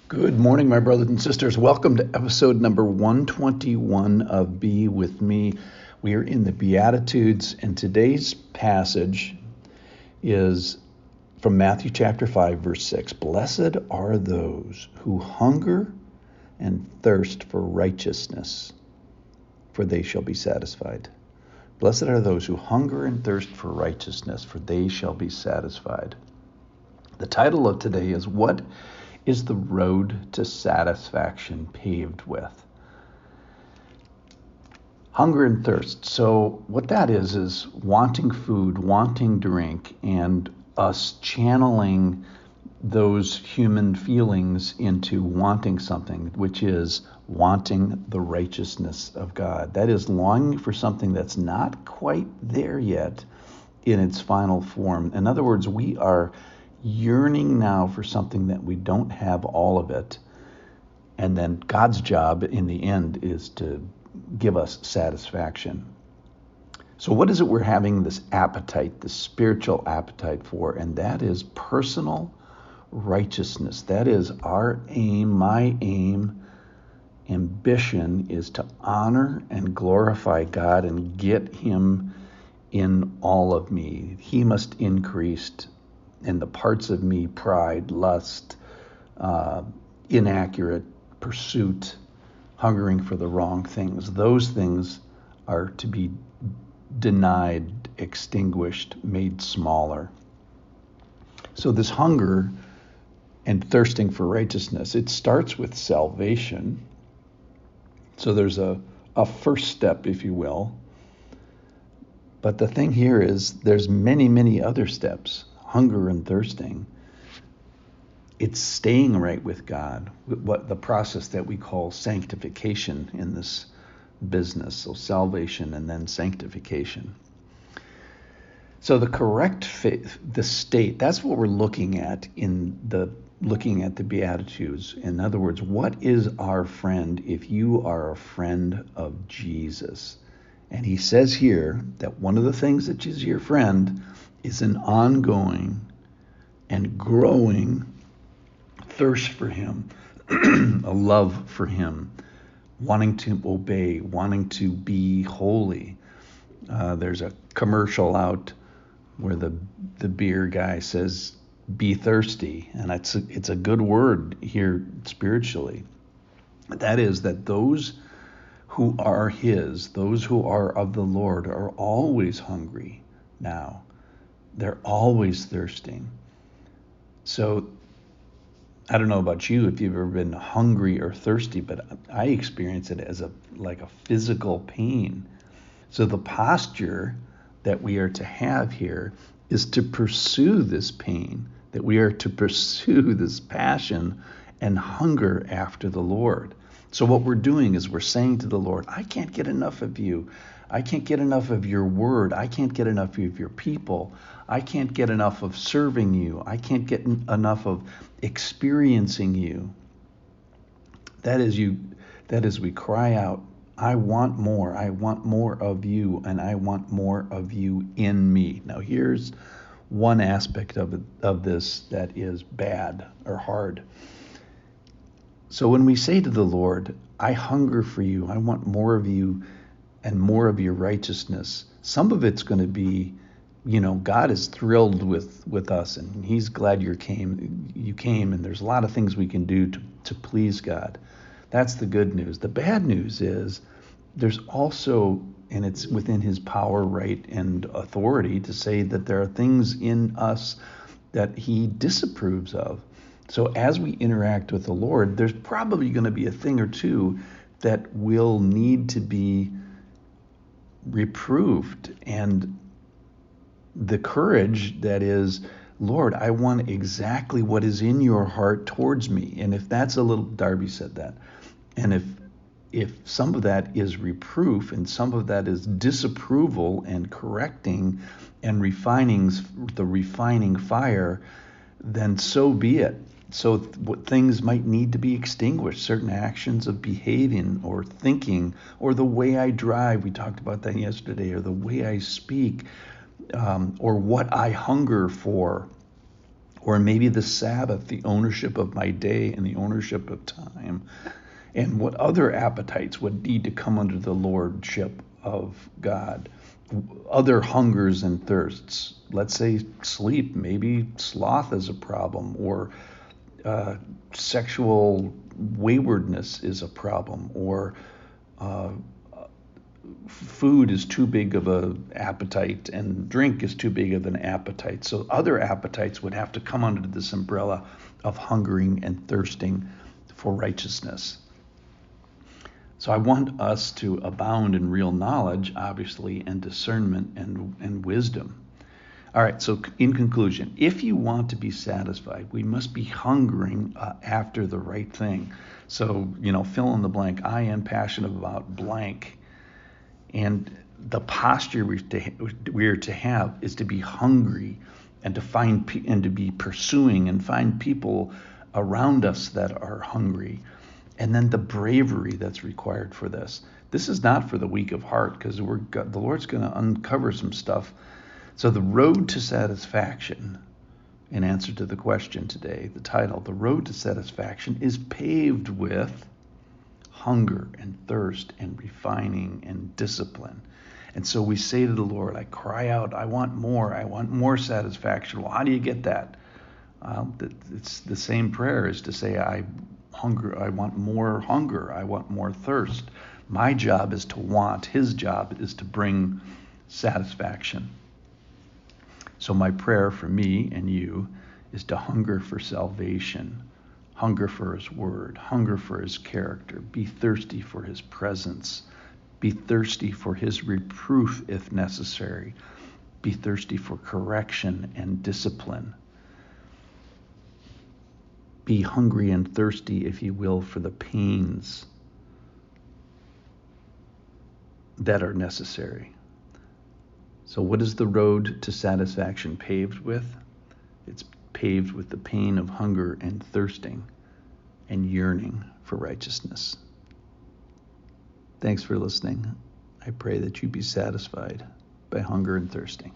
Good morning, my brothers and sisters. Welcome to episode number 121 of Be With Me. We are in the Beatitudes, and today's passage is from Matthew chapter 5, verse 6. Blessed are those who hunger and thirst for righteousness, for they shall be satisfied. Blessed are those who hunger and thirst for righteousness, for they shall be satisfied. The title of today is What is the road to satisfaction paved with? Hunger and thirst. So what that is wanting food, wanting drink, and us channeling those human feelings into wanting something, which is wanting the righteousness of God. That is longing for something that's not quite there yet in its final form. In other words, we are yearning now for something that we don't have all of it. And then God's job in the end is to give us satisfaction. So what is it we're having this appetite, this spiritual appetite for? And that is personal righteousness. That is our aim, my aim, ambition is to honor and glorify God and get him in all of me. He must increase in the parts of me, pride, lust, inaccurate pursuit, hungering for the wrong things. Those things are to be denied, extinguished, made smaller. So this hunger and thirsting for righteousness, it starts with salvation. So there's a first step, if you will. But the thing here is there's many, many other steps. Hunger and thirsting. It's staying right with God, what the process that we call sanctification in this business. So salvation and then sanctification. So the correct faith, the state, that's what we're looking at looking at the Beatitudes. In other words, what is our friend if you are a friend of Jesus? And he says here that one of the things that is your friend is an ongoing and growing thirst for him, a love for him, wanting to obey, wanting to be holy. There's a commercial out where the beer guy says, be thirsty. And it's a good word here spiritually. That is that those who are his, those who are of the Lord, are always hungry now. They're always thirsting. So I don't know about you if you've ever been hungry or thirsty, but I experience it as like a physical pain. So the posture that we are to have here is to pursue this pain, that we are to pursue this passion and hunger after the Lord. So what we're doing is we're saying to the Lord, I can't get enough of you. I can't get enough of your word. I can't get enough of your people. I can't get enough of serving you. I can't get enough of experiencing you. That is we cry out, I want more. I want more of you, and I want more of you in me. Now here's one aspect of this that is bad or hard. So when we say to the Lord, I hunger for you, I want more of you and more of your righteousness, some of it's going to be, God is thrilled with us and he's glad you came, and there's a lot of things we can do to please God. That's the good news. The bad news is there's also, and it's within his power, right, and authority to say that there are things in us that he disapproves of. So as we interact with the Lord, there's probably going to be a thing or two that will need to be reproved. And the courage that is, Lord, I want exactly what is in your heart towards me. And if that's Darby said that. And if some of that is reproof and some of that is disapproval and correcting and refining fire, then so be it. So what things might need to be extinguished, certain actions of behaving or thinking, or the way I drive, we talked about that yesterday, or the way I speak, or what I hunger for, Or maybe the Sabbath, the ownership of my day and the ownership of time, and what other appetites would need to come under the lordship of God. Other hungers and thirsts. Let's say sleep. Maybe sloth is a problem, or sexual waywardness is a problem, or food is too big of an appetite and drink is too big of an appetite. So other appetites would have to come under this umbrella of hungering and thirsting for righteousness. So I want us to abound in real knowledge, obviously, and discernment and wisdom. All right, so in conclusion, if you want to be satisfied, we must be hungering after the right thing. So, fill in the blank. I am passionate about blank. And the posture we're to have is to be hungry and to find and to be pursuing and find people around us that are hungry. And then the bravery that's required for this. This is not for the weak of heart, because the Lord's going to uncover some stuff. So the road to satisfaction, in answer to the question today, the title, the road to satisfaction, is paved with hunger and thirst and refining and discipline. And so we say to the Lord, I cry out, I want more satisfaction. Well, how do you get that? It's the same prayer as to say, I want more hunger, I want more thirst. My job is to want, his job is to bring satisfaction. So my prayer for me and you is to hunger for salvation, hunger for his word, hunger for his character, be thirsty for his presence, be thirsty for his reproof if necessary, be thirsty for correction and discipline. Be hungry and thirsty, if you will, for the pains that are necessary. So what is the road to satisfaction paved with? It's paved with the pain of hunger and thirsting and yearning for righteousness. Thanks for listening. I pray that you be satisfied by hunger and thirsting.